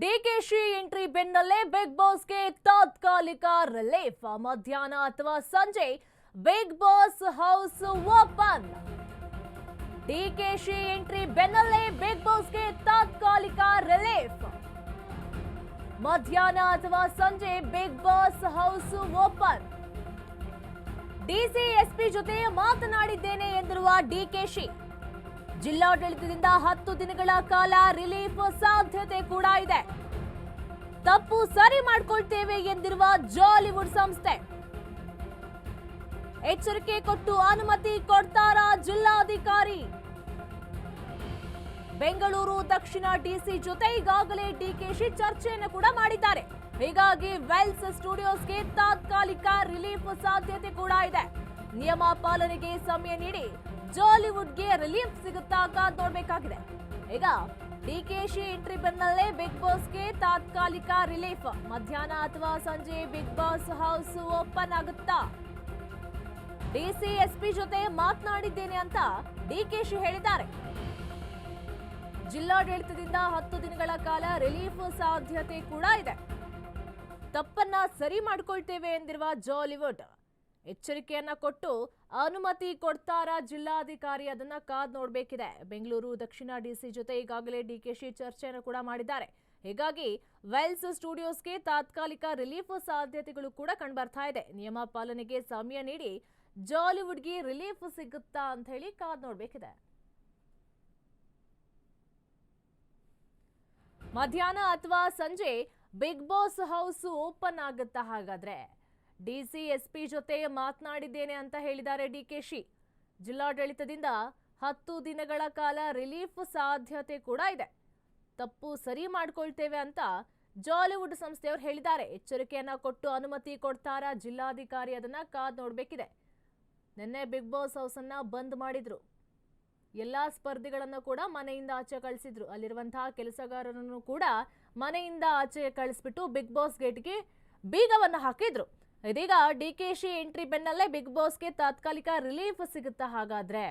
DKShi entry ಬೆನ್ನಲ್ಲೇ big ಬಾಸ್ಗೆ ತಾತ್ಕಾಲಿಕ ರಿಲೀಫ್. ಮಧ್ಯಾಹ್ನ ಅಥವಾ ಸಂಜೆ big boss house open. DKShi entry ಬೆನ್ನಲ್ಲೇ ಬಿಗ್ ಬಾಸ್ಗೆ ತಾತ್ಕಾಲಿಕ ರಿಲೀಫ್. ಮಧ್ಯಾಹ್ನ ಅಥವಾ ಸಂಜೆ big boss house open. DC SP ಜೊತೆ ಮಾತನಾಡಿದ್ದೇನೆ ಎಂದಿರುವ ಡಿಕೆಶಿ. ಜಿಲ್ಲಾಡಳಿತದಿಂದ 10 ದಿನಗಳ ಕಾಲ ರಿಲೀಫ್ ಸಾಧ್ಯತೆ ಕೂಡ ಇದೆ. ತಪ್ಪು ಸರಿ ಮಾಡಿಕೊಳ್ತೇವೆ ಎಂದಿರುವ ಜಾಲಿವುಡ್ ಸಂಸ್ಥೆ. ಎಚ್ಚರಿಕೆ ಕೊಟ್ಟು ಅನುಮತಿ ಕೊಡ್ತಾರಾ ಜಿಲ್ಲಾಧಿಕಾರಿ? ಬೆಂಗಳೂರು ದಕ್ಷಿಣ ಡಿಸಿ ಜೊತೆ ಈಗಾಗಲೇ ಡಿಕೆಶಿ ಚರ್ಚೆಯನ್ನು ಕೂಡ ಮಾಡಿದ್ದಾರೆ. ಹೀಗಾಗಿ ವೆಲ್ಸ್ ಸ್ಟುಡಿಯೋಸ್ಗೆ ತಾತ್ಕಾಲಿಕ ರಿಲೀಫ್ ಸಾಧ್ಯತೆ ಕೂಡ ಇದೆ. ನಿಯಮ ಪಾಲನೆಗೆ ಸಮಯ ನೀಡಿ ಜಾಲಿವುಡ್ಗೆ ರಿಲೀಫ್ ಸಿಗುತ್ತಾ ಕಾದ್ ನೋಡ್ಬೇಕಾಗಿದೆ. ಈಗ ಡಿಕೆಶಿ ಎಂಟ್ರಿ ಬೆನ್ನಲ್ಲೇ ಬಿಗ್ ಬಾಸ್ಗೆ ತಾತ್ಕಾಲಿಕ ರಿಲೀಫ್. ಮಧ್ಯಾಹ್ನ ಅಥವಾ ಸಂಜೆ ಬಿಗ್ ಬಾಸ್ ಹೌಸ್ ಓಪನ್ ಆಗುತ್ತಾ? ಡಿಸಿ ಎಸ್ಪಿ ಜೊತೆ ಮಾತನಾಡಿದ್ದೇನೆ ಅಂತ ಡಿಕೆಶಿ ಹೇಳಿದ್ದಾರೆ. ಜಿಲ್ಲಾಡಳಿತದಿಂದ 10 ದಿನಗಳ ಕಾಲ ರಿಲೀಫ್ ಸಾಧ್ಯತೆ ಕೂಡ ಇದೆ. ತಪ್ಪನ್ನ ಸರಿ ಮಾಡಿಕೊಳ್ತೇವೆ ಎಂದಿರುವ ಜಾಲಿವುಡ್. ಎಚ್ಚರಿಕೆಯನ್ನ ಕೊಟ್ಟು ಅನುಮತಿ ಕೊಡ್ತಾರಾ ಜಿಲ್ಲಾಧಿಕಾರಿ? ಅದನ್ನ ಕಾದ್ ನೋಡ್ಬೇಕಿದೆ. ಬೆಂಗಳೂರು ದಕ್ಷಿಣ ಡಿಸಿ ಜೊತೆ ಈಗಾಗಲೇ ಡಿಕೆಶಿ ಚರ್ಚೆಯನ್ನು ಕೂಡ ಮಾಡಿದ್ದಾರೆ. ಹೀಗಾಗಿ ವೆಲ್ಸ್ ಸ್ಟುಡಿಯೋಸ್ಗೆ ತಾತ್ಕಾಲಿಕ ರಿಲೀಫ್ ಸಾಧ್ಯತೆಗಳು ಕೂಡ ಕಂಡುಬರ್ತಾ ಇದೆ. ನಿಯಮ ಪಾಲನೆಗೆ ಸಮಯ ನೀಡಿ ಜಾಲಿವುಡ್ಗೆ ರಿಲೀಫ್ ಸಿಗುತ್ತಾ ಅಂತ ಹೇಳಿ ಕಾದ್ ನೋಡ್ಬೇಕಿದೆ. ಮಧ್ಯಾಹ್ನ ಅಥವಾ ಸಂಜೆ ಬಿಗ್ ಬಾಸ್ ಹೌಸ್ ಓಪನ್ ಆಗುತ್ತಾ? ಹಾಗಾದ್ರೆ ಡಿಸಿ ಎಸ್ಪಿ ಜೊತೆ ಮಾತನಾಡಿದ್ದೇನೆ ಅಂತ ಹೇಳಿದ್ದಾರೆ ಡಿಕೆಶಿ. ಜಿಲ್ಲಾಡಳಿತದಿಂದ 10 ದಿನಗಳ ಕಾಲ ರಿಲೀಫ್ ಸಾಧ್ಯತೆ ಕೂಡ ಇದೆ. ತಪ್ಪು ಸರಿ ಮಾಡ್ಕೊಳ್ತೇವೆ ಅಂತ ಜಾಲಿವುಡ್ ಸಂಸ್ಥೆಯವರು ಹೇಳಿದ್ದಾರೆ. ಎಚ್ಚರಿಕೆಯನ್ನ ಕೊಟ್ಟು ಅನುಮತಿ ಕೊಡ್ತಾರಾ ಜಿಲ್ಲಾಧಿಕಾರಿ? ಅದನ್ನ ಕಾದ್ ನೋಡ್ಬೇಕಿದೆ. ನಿನ್ನೆ ಬಿಗ್ ಬಾಸ್ ಹೌಸ್ ಅನ್ನ ಬಂದ್ ಮಾಡಿದ್ರು. ಎಲ್ಲಾ ಸ್ಪರ್ಧಿಗಳನ್ನು ಕೂಡ ಮನೆಯಿಂದ ಆಚೆ ಕಳಿಸಿದ್ರು. ಅಲ್ಲಿರುವಂತಹ ಕೆಲಸಗಾರರನ್ನು ಕೂಡ ಮನೆಯಿಂದ ಆಚೆ ಕಳಿಸ್ಬಿಟ್ಟು ಬಿಗ್ ಬಾಸ್ ಗೇಟ್ಗೆ ಬೀಗವನ್ನ ಹಾಕಿದ್ರು. ಇದೀಗ ಡಿಕೆಶಿ ಎಂಟ್ರಿ ಬೆನ್ನಲ್ಲೇ ಬಿಗ್ ಬಾಸ್ಗೆ ತಾತ್ಕಾಲಿಕ ರಿಲೀಫ್ ಸಿಗುತ್ತಾ? ಹಾಗಾದ್ರೆ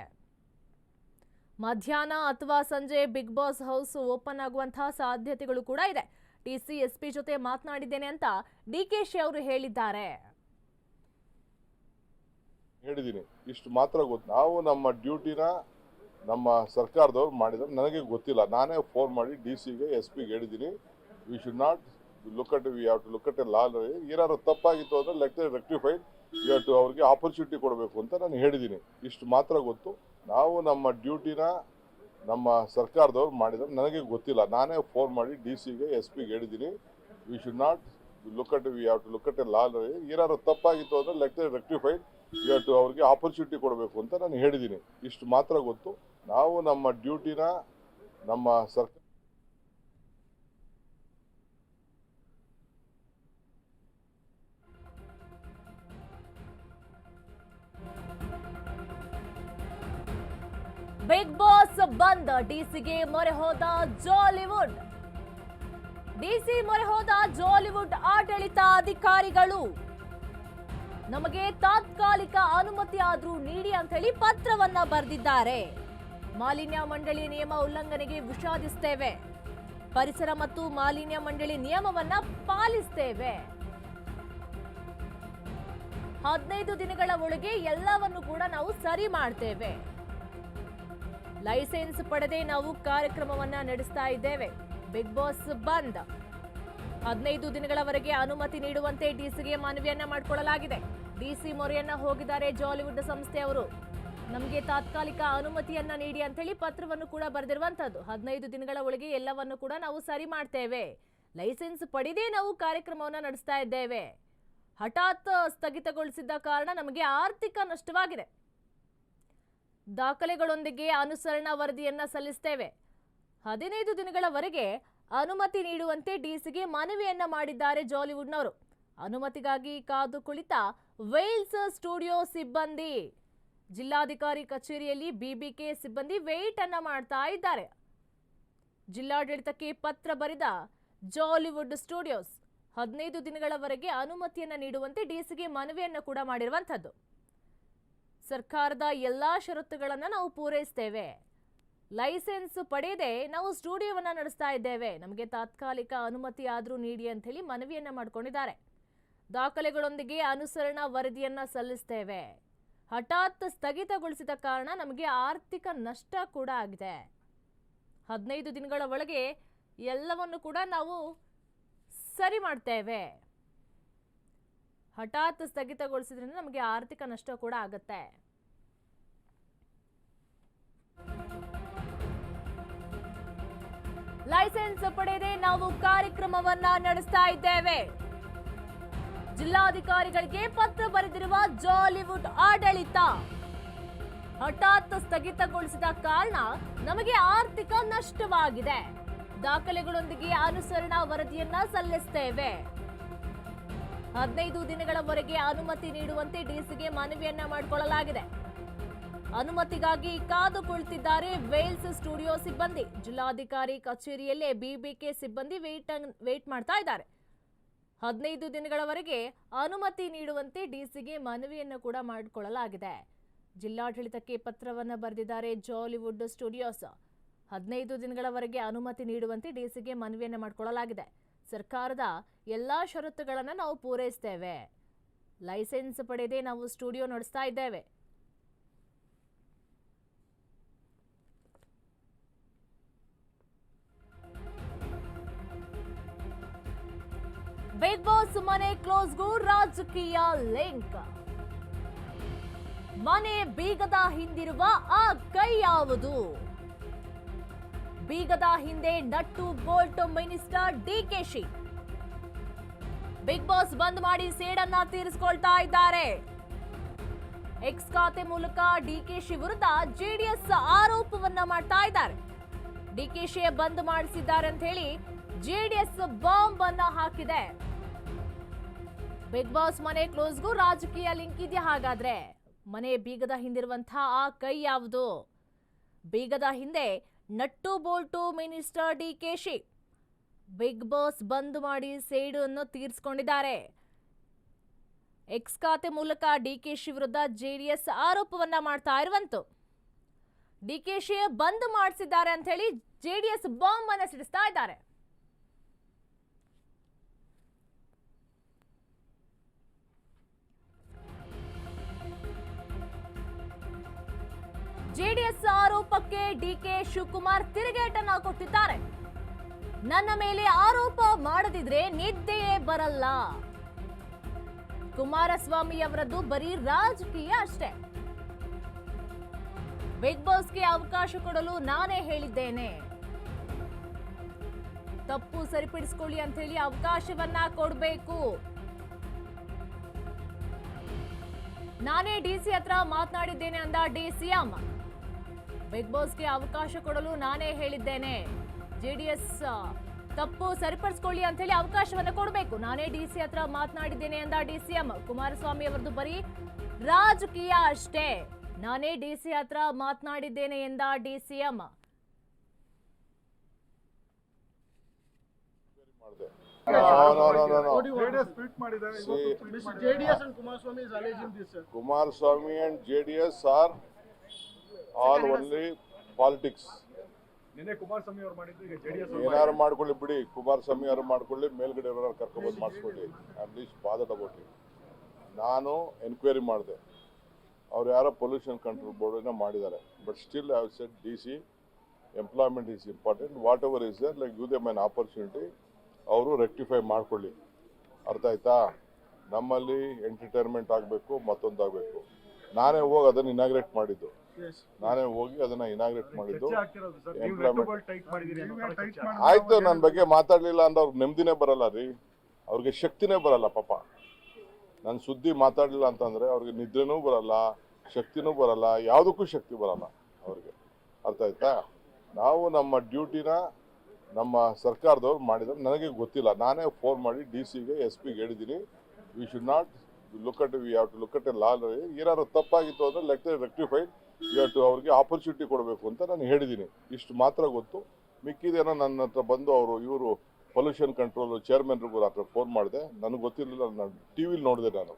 ಮಧ್ಯಾಹ್ನ ಅಥವಾ ಸಂಜೆ ಬಿಗ್ ಬಾಸ್ ಹೌಸ್ ಓಪನ್ ಆಗುವಂತಹ ಸಾಧ್ಯತೆಗಳು ಕೂಡ ಇದೆ. ಡಿಸಿ ಎಸ್ಪಿ ಜೊತೆ ಮಾತನಾಡಿದ್ದೇನೆ ಅಂತ ಡಿಕೆಶಿ ಅವರು ಹೇಳಿದ್ದಾರೆ. ಹೇಳಿದ್ದೀನಿ, ಇಷ್ಟು ಮಾತ್ರ ಗೊತ್ತು. ನಾವು ನಮ್ಮ ಡ್ಯೂಟಿನ ನಮ್ಮ ಸರ್ಕಾರದವ್ರು ಮಾಡಿದ್ರೆ ನನಗೆ ಗೊತ್ತಿಲ್ಲ. ನಾನೇ ಫೋನ್ ಮಾಡಿ ಡಿಸಿಗೆ ಎಸ್ಪಿಗೆ ಹೇಳಿದ್ದೀನಿ, we should not look at we have to look at a law. ಏನಾದ್ರು ತಪ್ಪಾಗಿತ್ತು ಅಂದರೆ let rectified, you have to ಅವ್ರಿಗೆ ಆಪರ್ಚುನಿಟಿ ಕೊಡಬೇಕು ಅಂತ ನಾನು ಹೇಳಿದ್ದೀನಿ. ಇಷ್ಟು ಮಾತ್ರ ಗೊತ್ತು. ನಾವು ನಮ್ಮ ಡ್ಯೂಟಿನ ನಮ್ಮ ಸರ್ಕಾರದವ್ರು ಮಾಡಿದ್ರೆ ನನಗೆ ಗೊತ್ತಿಲ್ಲ. ನಾನೇ ಫೋನ್ ಮಾಡಿ ಡಿಸಿಗೆ ಎಸ್ಪಿಗೆ ಹೇಳಿದ್ದೀನಿ, we should not look at we have to look at a law. ಏನಾದ್ರು ತಪ್ಪಾಗಿತ್ತು ಅಂದರೆ let rectified, you have to ಅವ್ರಿಗೆ ಆಪರ್ಚುನಿಟಿ ಕೊಡಬೇಕು ಅಂತ ನಾನು ಹೇಳಿದ್ದೀನಿ. ಇಷ್ಟು ಮಾತ್ರ ಗೊತ್ತು. ನಾವು ನಮ್ಮ ಡ್ಯೂಟಿನ ನಮ್ಮ ಸರ್ಕಾರ ಬಿಗ್ ಬಾಸ್ ಬಂದ್. ಡಿಸಿಗೆ ಮೊರೆ ಹೋದ ಜಾಲಿವುಡ್. ಡಿಸಿ ಮೊರೆ ಹೋದ ಜಾಲಿವುಡ್ ಆಡಳಿತಾಧಿಕಾರಿಗಳು. ನಮಗೆ ತಾತ್ಕಾಲಿಕ ಅನುಮತಿ ಆದ್ರೂ ನೀಡಿ ಅಂತ ಹೇಳಿ ಪತ್ರವನ್ನ ಬರೆದಿದ್ದಾರೆ. ಮಾಲಿನ್ಯ ಮಂಡಳಿ ನಿಯಮ ಉಲ್ಲಂಘನೆಗೆ ವಿಷಾದಿಸ್ತೇವೆ. ಪರಿಸರ ಮತ್ತು ಮಾಲಿನ್ಯ ಮಂಡಳಿ ನಿಯಮವನ್ನ ಪಾಲಿಸ್ತೇವೆ. 15 ದಿನಗಳ ಒಳಗೆ ಎಲ್ಲವನ್ನು ಕೂಡ ನಾವು ಸರಿ ಮಾಡ್ತೇವೆ. ಲೈಸೆನ್ಸ್ ಪಡೆದೇ ನಾವು ಕಾರ್ಯಕ್ರಮವನ್ನ ನಡೆಸ್ತಾ ಇದ್ದೇವೆ. ಬಿಗ್ ಬಾಸ್ ಬಂದ್. 15 ದಿನಗಳವರೆಗೆ ಅನುಮತಿ ನೀಡುವಂತೆ ಡಿಸಿಗೆ ಮನವಿಯನ್ನ ಮಾಡಿಕೊಳ್ಳಲಾಗಿದೆ. ಡಿಸಿ ಮೊರೆಯನ್ನ ಹೋಗಿದ್ದಾರೆ ಜಾಲಿವುಡ್ ಸಂಸ್ಥೆಯವರು. ನಮಗೆ ತಾತ್ಕಾಲಿಕ ಅನುಮತಿಯನ್ನ ನೀಡಿ ಅಂತ ಹೇಳಿ ಪತ್ರವನ್ನು ಕೂಡ ಬರೆದಿರುವಂತದ್ದು. 15 ದಿನಗಳ ಒಳಗೆ ಎಲ್ಲವನ್ನು ಕೂಡ ನಾವು ಸರಿ ಮಾಡ್ತೇವೆ. ಲೈಸೆನ್ಸ್ ಪಡೆದೇ ನಾವು ಕಾರ್ಯಕ್ರಮವನ್ನ ನಡೆಸ್ತಾ ಇದ್ದೇವೆ. ಹಠಾತ್ ಸ್ಥಗಿತಗೊಳಿಸಿದ್ದ ಕಾರಣ ನಮಗೆ ಆರ್ಥಿಕ ನಷ್ಟವಾಗಿದೆ. ದಾಖಲೆಗಳೊಂದಿಗೆ ಅನುಸರಣಾ ವರದಿಯನ್ನ ಸಲ್ಲಿಸ್ತೇವೆ. 15 ದಿನಗಳವರೆಗೆ ಅನುಮತಿ ನೀಡುವಂತೆ ಡಿಸಿಗೆ ಮನವಿಯನ್ನ ಮಾಡಿದ್ದಾರೆ ಜಾಲಿವುಡ್ನವರು. ಅನುಮತಿಗಾಗಿ ಕಾದು ಕುಳಿತ ವೇಲ್ಸ್ ಸ್ಟುಡಿಯೋ ಸಿಬ್ಬಂದಿ. ಜಿಲ್ಲಾಧಿಕಾರಿ ಕಚೇರಿಯಲ್ಲಿ ಬಿಬಿಕೆ ಸಿಬ್ಬಂದಿ ವೇಟ್ ಅನ್ನ ಮಾಡ್ತಾ ಇದ್ದಾರೆ. ಜಿಲ್ಲಾಡಳಿತಕ್ಕೆ ಪತ್ರ ಬರೆದ ಜಾಲಿವುಡ್ ಸ್ಟುಡಿಯೋಸ್ 15 ದಿನಗಳವರೆಗೆ ಅನುಮತಿಯನ್ನ ನೀಡುವಂತೆ ಡಿಸಿಗೆ ಮನವಿಯನ್ನ ಕೂಡ ಮಾಡಿರುವಂತದ್ದು. ಸರ್ಕಾರದ ಎಲ್ಲಾ ಷರತ್ತುಗಳನ್ನು ನಾವು ಪೂರೈಸ್ತೇವೆ. ಲೈಸೆನ್ಸ್ ಪಡೆಯದೆ ನಾವು ಸ್ಟುಡಿಯೋವನ್ನ ನಡೆಸ್ತಾ ಇದ್ದೇವೆ, ನಮಗೆ ತಾತ್ಕಾಲಿಕ ಅನುಮತಿ ಆದರೂ ನೀಡಿ ಅಂತ ಹೇಳಿ ಮನವಿಯನ್ನ ಮಾಡಿಕೊಂಡಿದ್ದಾರೆ. ದಾಖಲೆಗಳೊಂದಿಗೆ ಅನುಸರಣಾ ವರದಿಯನ್ನ ಸಲ್ಲಿಸ್ತೇವೆ. ಹಠಾತ್ ಸ್ಥಗಿತಗೊಳಿಸಿದ ಕಾರಣ ನಮಗೆ ಆರ್ಥಿಕ ನಷ್ಟ ಕೂಡ ಆಗಿದೆ. 15 ದಿನಗಳ ಒಳಗೆ ಎಲ್ಲವನ್ನು ಕೂಡ ನಾವು ಸರಿ ಮಾಡ್ತೇವೆ. ಹಠಾತ್ ಸ್ಥಗಿತಗೊಳಿಸಿದ್ರಿಂದ ನಮಗೆ ಆರ್ಥಿಕ ನಷ್ಟ ಕೂಡ ಆಗುತ್ತೆ. ಲೈಸೆನ್ಸ್ ಪಡೆಯದೆ ನಾವು ಕಾರ್ಯಕ್ರಮವನ್ನ ನಡೆಸ್ತಾ ಇದ್ದೇವೆ. ಜಿಲ್ಲಾಧಿಕಾರಿಗಳಿಗೆ ಪತ್ರ ಬರೆದಿರುವ ಜಾಲಿವುಡ್ ಆಡಳಿತ. ಹಠಾತ್ ಸ್ಥಗಿತಗೊಳಿಸಿದ ಕಾರಣ ನಮಗೆ ಆರ್ಥಿಕ ನಷ್ಟವಾಗಿದೆ. ದಾಖಲೆಗಳೊಂದಿಗೆ ಅನುಸರಣಾ ವರದಿಯನ್ನ ಸಲ್ಲಿಸ್ತೇವೆ. 15 ದಿನಗಳವರೆಗೆ ಅನುಮತಿ ನೀಡುವಂತೆ ಡಿಸಿಗೆ ಮನವಿಯನ್ನ ಮಾಡಿಕೊಳ್ಳಲಾಗಿದೆ. ಅನುಮತಿಗಾಗಿ ಕಾದು ಕುಳಿತಿದ್ದಾರೆ ವೇಲ್ಸ್ ಸ್ಟುಡಿಯೋ ಸಿಬ್ಬಂದಿ. ಜಿಲ್ಲಾಧಿಕಾರಿ ಕಚೇರಿಯಲ್ಲೇ ಬಿಬಿಕೆ ಸಿಬ್ಬಂದಿ ವೇಟ್ ಮಾಡ್ತಾ ಇದ್ದಾರೆ. 15 ದಿನಗಳವರೆಗೆ ಅನುಮತಿ ನೀಡುವಂತೆ ಡಿಸಿಗೆ ಮನವಿಯನ್ನು ಕೂಡ ಮಾಡಿಕೊಳ್ಳಲಾಗಿದೆ. ಜಿಲ್ಲಾಡಳಿತಕ್ಕೆ ಪತ್ರವನ್ನು ಬರೆದಿದ್ದಾರೆ ಜಾಲಿವುಡ್ ಸ್ಟುಡಿಯೋಸ್. 15 ದಿನಗಳವರೆಗೆ ಅನುಮತಿ ನೀಡುವಂತೆ ಡಿಸಿಗೆ ಮನವಿಯನ್ನು ಮಾಡಿಕೊಳ್ಳಲಾಗಿದೆ. ಸರ್ಕಾರದ ಎಲ್ಲಾ ಷರತ್ತುಗಳನ್ನು ನಾವು ಪೂರೈಸ್ತೇವೆ. ಲೈಸೆನ್ಸ್ ಪಡೆಯದೆ ನಾವು ಸ್ಟುಡಿಯೋ ನಡೆಸ್ತಾ ಇದ್ದೇವೆ. ಬಿಗ್ ಬಾಸ್ ಮನೆ ಕ್ಲೋಸ್ಗೂ ರಾಜಕೀಯ ಲಿಂಕ್. ಮನೆ ಬೀಗದ ಹಿಂದಿರುವ ಆ ಕೈ ಯಾವುದು? ಬೀಗದ ಹಿಂದೆ nut bolt minister DKShi. Big boss ಬಂದ್ ಮಾಡಿ ಸೇಡನ್ನ ತೀರಿಸಿಕೊಳ್ತಾ ಇದ್ದಾರೆ. ಎಕ್ಸ್ ಖಾತೆ ಮೂಲಕ ಡಿಕೆಶಿ ವಿರುದ್ಧ ಜೆಡಿಎಸ್ ಆರೋಪವನ್ನ ಮಾಡ್ತಾ ಇದ್ದಾರೆ. ಡಿಕೆಶಿ ಬಂದ್ ಮಾಡಿಸಿದ್ದಾರೆ ಅಂತ ಹೇಳಿ ಜೆಡಿಎಸ್ ಬಾಂಬ್ ಅನ್ನ ಹಾಕಿದೆ. ಬಿಗ್ ಬಾಸ್ ಮನೆ ಕ್ಲೋಸ್ಗೂ ರಾಜಕೀಯ ಲಿಂಕ್ ಇದೆಯಾ? ಹಾಗಾದ್ರೆ ಮನೆ ಬೀಗದ ಹಿಂದಿರುವಂತಹ ಆ ಕೈ ಯಾವುದು? ಬೀಗದ ಹಿಂದೆ nut bolt minister DKShi. Big boss ಬಂದ್ ಮಾಡಿ ಸೇಡನ್ನು ತೀರಿಸಿಕೊಂಡಿದ್ದಾರೆ. ಎಕ್ಸ್ ಖಾತೆ ಮೂಲಕ ಡಿಕೆಶಿ ವಿರುದ್ಧ ಜೆಡಿಎಸ್ ಆರೋಪವನ್ನ ಮಾಡ್ತಾ ಇರುವಂತು. ಡಿಕೆಶಿ ಬಂದ್ ಮಾಡಿಸಿದ್ದಾರೆ ಅಂತ ಹೇಳಿ ಜೆಡಿಎಸ್ ಬಾಂಬ್ ಅನ್ನ ಸಿಡಿಸ್ತಾ ಇದ್ದಾರೆ. ಜೆಡಿಎಸ್ ಆರೋಪಕ್ಕೆ ಡಿಕೆ ಶಿವಕುಮಾರ್ ತಿರುಗೇಟನ್ನ ಕೊಟ್ಟಿದ್ದಾರೆ. ನನ್ನ ಮೇಲೆ ಆರೋಪ ಮಾಡದಿದ್ರೆ ನಿದ್ದೆಯೇ ಬರಲ್ಲ. ಕುಮಾರಸ್ವಾಮಿ ಅವರದ್ದು ಬರೀ ರಾಜಕೀಯ ಅಷ್ಟೇ. ಬಿಗ್ ಬಾಸ್ಗೆ ಅವಕಾಶ ಕೊಡಲು ನಾನೇ ಹೇಳಿದ್ದೇನೆ. ತಪ್ಪು ಸರಿಪಡಿಸಿಕೊಳ್ಳಿ ಅಂತ ಹೇಳಿ ಅವಕಾಶವನ್ನ ಕೊಡಬೇಕು. ನಾನೇ ಡಿಸಿ ಹತ್ರ ಮಾತನಾಡಿದ್ದೇನೆ ಅಂದ ಡಿಸಿಎಂ. ಬಿಗ್ ಬಾಸ್ಗೆ ಅವಕಾಶ ಕೊಡಲು ನಾನೇ ಹೇಳಿದ್ದೇನೆ. ಜೆಡಿಎಸ್ ತಪ್ಪು ಸರಿಪಡಿಸಿಕೊಳ್ಳಿ ಅಂತ ಹೇಳಿ ಅವಕಾಶವನ್ನ ಕೊಡಬೇಕು. ನಾನೇ ಡಿಸಿ ಹತ್ರ ಮಾತನಾಡಿದ್ದೇನೆ ಅಂದ ಡಿಸಿಎಂ. ಕುಮಾರಸ್ವಾಮಿ ಅವರದ್ದು ಬರೀ ರಾಜಕೀಯ ಅಷ್ಟೇ. ನಾನೇ ಡಿಸಿ ಹತ್ರ ಮಾತನಾಡಿದ್ದೇನೆ ಎಂದ DCM. Kumaraswamy and JDS are all only politics. ಏನಾರು ಮಾಡ್ಕೊಳ್ಳಿ ಬಿಡಿ, ಕುಮಾರಸ್ವಾಮಿ ಅವರು ಮಾಡ್ಕೊಳ್ಳಿ, ಮೇಲ್ಗಡೆ ಇರೋರು ಕರ್ಕೊಂಡ್ಬಂದು ಮಾಡಿಸ್ಕೊಳ್ಳಿ. I am least bothered about it. ನಾನು ಎನ್ಕ್ವೈರಿ ಮಾಡಿದೆ. ಅವ್ರು ಯಾರೋ ಪೊಲ್ಯೂಷನ್ ಕಂಟ್ರೋಲ್ ಬೋರ್ಡನ್ನ ಮಾಡಿದ್ದಾರೆ. But still I have said DC employment is important. Whatever is there, like give them an opportunity. ಅವರು ರೆಕ್ಟಿಫೈ ಮಾಡ್ಕೊಳ್ಳಿ. ಅರ್ಥ ಆಯ್ತಾ? ನಮ್ಮಲ್ಲಿ ಎಂಟರ್ಟೈನ್ಮೆಂಟ್ ಆಗಬೇಕು, ಮತ್ತೊಂದಾಗಬೇಕು. ನಾನೇ ಹೋಗಿ ಅದನ್ನು ಇನಾಗ್ರೇಟ್ ಮಾಡಿದ್ದು. ಆಯ್ತು, ನನ್ನ ಬಗ್ಗೆ ಮಾತಾಡ್ಲಿಲ್ಲ ಅಂದ್ರೆ ಅವ್ರಿಗೆ ನೆಮ್ಮದಿನೇ ಬರಲ್ಲ ರೀ, ಅವ್ರಿಗೆ ಶಕ್ತಿನೇ ಬರಲ್ಲ. ಪಾಪ ನನ್ನ ಸುದ್ದಿ ಮಾತಾಡ್ಲಿಲ್ಲ ಅಂತಂದ್ರೆ ಅವ್ರಿಗೆ ನಿದ್ರೆನೂ ಬರಲ್ಲ, ಶಕ್ತಿನೂ ಬರಲ್ಲ, ಯಾವುದಕ್ಕೂ ಶಕ್ತಿ ಬರಲ್ಲ ಅವ್ರಿಗೆ. ಅರ್ಥ ಆಯ್ತಾ? ನಾವು ನಮ್ಮ ಡ್ಯೂಟಿನ ನಮ್ಮ ಸರ್ಕಾರದವ್ರು ಮಾಡಿದ್ರೆ ನನಗೆ ಗೊತ್ತಿಲ್ಲ. ನಾನೇ ಫೋನ್ ಮಾಡಿ DCಗೆ SP ಗೆ ಹೇಳಿದ್ದೀನಿ, we should not look at, we have to look at a law. ಏನಾದ್ರು ತಪ್ಪಾಗಿತ್ತು ಅಂದರೆ ಲೆಟ್ ರೆಕ್ಟಿಫೈಡ್, ಇವತ್ತು ಅವ್ರಿಗೆ ಆಪರ್ಚುನಿಟಿ ಕೊಡಬೇಕು ಅಂತ ನಾನು ಹೇಳಿದ್ದೀನಿ. ಇಷ್ಟು ಮಾತ್ರ ಗೊತ್ತು. ಮಿಕ್ಕಿದೇನೋ ನನ್ನ ಹತ್ರ ಬಂದು ಇವರು ಪೊಲ್ಯೂಷನ್ ಕಂಟ್ರೋಲ್ ಚೇರ್ಮನ್ರಿಗೂ ಹತ್ರ ಫೋನ್ ಮಾಡಿದೆ. ನನಗೆ ಗೊತ್ತಿರಲಿಲ್ಲ, ನಾನು TV ನೋಡಿದೆ. ನಾನು